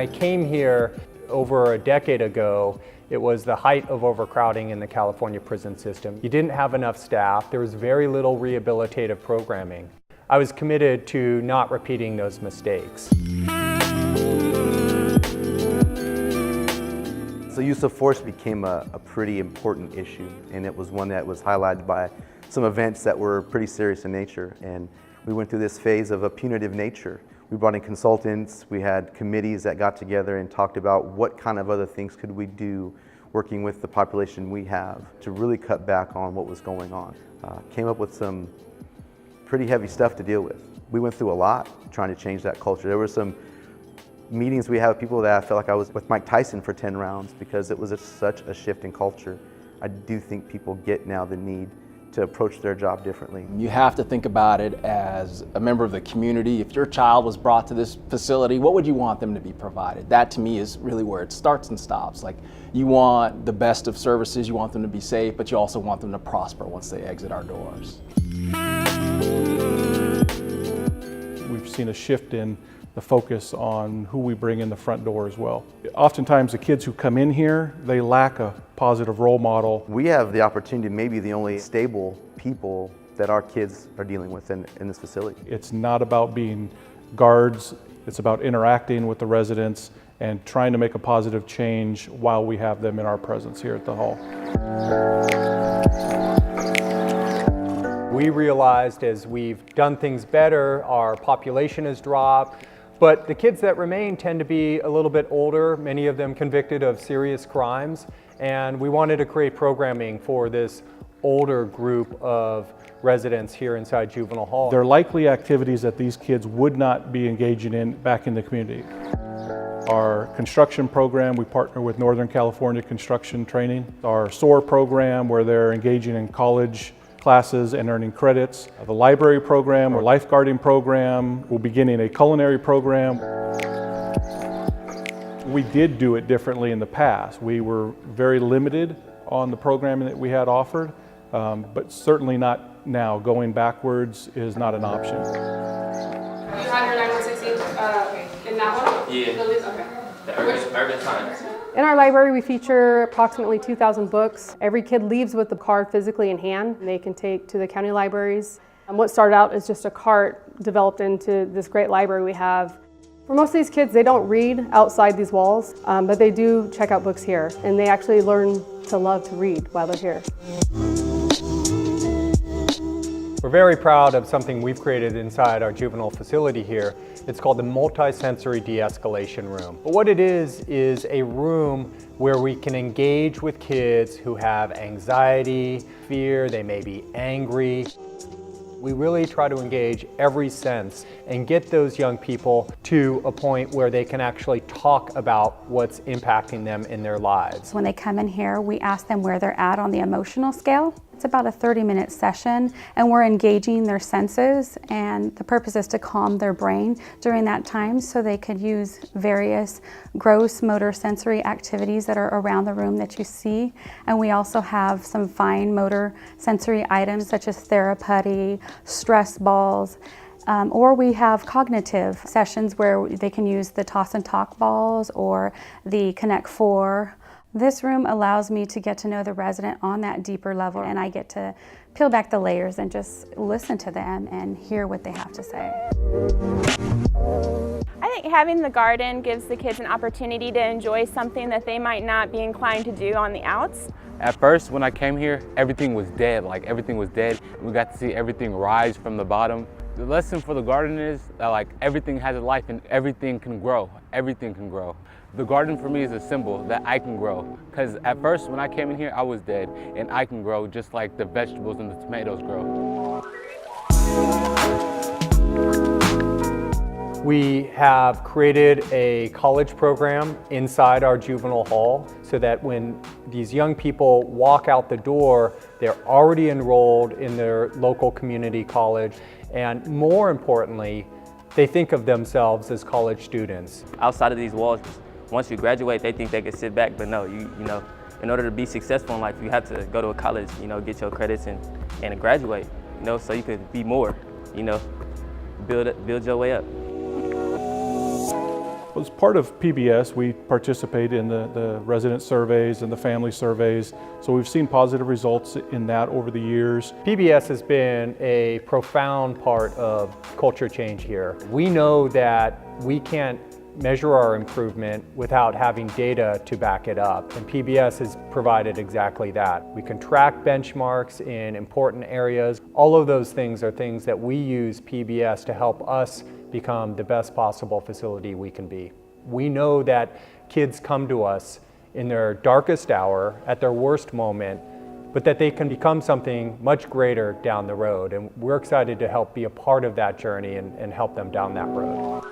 I came here over a decade ago, it was the height of overcrowding in the California prison system. You didn't have enough staff. There was very little rehabilitative programming. I was committed to not repeating those mistakes. So use of force became a pretty important issue, and it was one that was highlighted by some events that were pretty serious in nature. And we went through this phase of a punitive nature. We brought in consultants, we had committees that got together and talked about what kind of other things could we do working with the population we have to really cut back on what was going on. Came up with some pretty heavy stuff to deal with. We went through a lot trying to change that culture. There were some meetings we had with people that I felt like I was with Mike Tyson for 10 rounds because it was such a shift in culture. I do think people get now the need to approach their job differently. You have to think about it as a member of the community. If your child was brought to this facility, what would you want them to be provided? That to me is really where it starts and stops. Like, you want the best of services, you want them to be safe, but you also want them to prosper once they exit our doors. We've seen a shift in the focus on who we bring in the front door as well. Oftentimes the kids who come in here, they lack a positive role model. We have the opportunity to maybe the only stable people that our kids are dealing with in this facility. It's not about being guards, it's about interacting with the residents and trying to make a positive change while we have them in our presence here at the hall. We realized as we've done things better, our population has dropped, but the kids that remain tend to be a little bit older, many of them convicted of serious crimes, and we wanted to create programming for this older group of residents here inside Juvenile Hall. There are likely activities that these kids would not be engaging in back in the community. Our construction program, we partner with Northern California Construction Training. Our SOAR program, where they're engaging in college classes and earning credits. The library program, or lifeguarding program. We're beginning a culinary program. We did do it differently in the past. We were very limited on the programming that we had offered, but certainly not now. Going backwards is not an option. You had your 9116 in that one? Yeah. Okay. The Urban Times. In our library, we feature approximately 2,000 books. Every kid leaves with the card physically in hand, and they can take to the county libraries. And what started out as just a cart developed into this great library we have. For most of these kids, they don't read outside these walls, but they do check out books here, and they actually learn to love to read while they're here. We're very proud of something we've created inside our juvenile facility here. It's called the Multisensory De-escalation room. But what it is a room where we can engage with kids who have anxiety, fear, they may be angry. We really try to engage every sense and get those young people to a point where they can actually talk about what's impacting them in their lives. When they come in here, we ask them where they're at on the emotional scale. It's about a 30-minute session, and we're engaging their senses, and the purpose is to calm their brain during that time so they could use various gross motor sensory activities that are around the room that you see. And we also have some fine motor sensory items such as Therapeutic, stress balls, or we have cognitive sessions where they can use the toss and talk balls or the Connect 4. This room allows me to get to know the resident on that deeper level, and I get to peel back the layers and just listen to them and hear what they have to say. I think having the garden gives the kids an opportunity to enjoy something that they might not be inclined to do on the outs. At first, when I came here, everything was dead. Like, everything was dead. We got to see everything rise from the bottom. The lesson for the garden is that, like, everything has a life and everything can grow. Everything can grow. The garden for me is a symbol that I can grow. Because at first, when I came in here, I was dead, and I can grow just like the vegetables and the tomatoes grow. We have created a college program inside our juvenile hall so that when these young people walk out the door, they're already enrolled in their local community college, and more importantly, they think of themselves as college students. Outside of these walls, once you graduate, they think they can sit back, but no, you know, in order to be successful in life, you have to go to a college, you know, get your credits and graduate, you know, so you could be more, you know, build your way up. As part of PbS, we participate in the resident surveys and the family surveys, so we've seen positive results in that over the years. PbS has been a profound part of culture change here. We know that we can't measure our improvement without having data to back it up, and PbS has provided exactly that. We can track benchmarks in important areas. All of those things are things that we use PbS to help us become the best possible facility we can be. We know that kids come to us in their darkest hour, at their worst moment, but that they can become something much greater down the road. And we're excited to help be a part of that journey and help them down that road.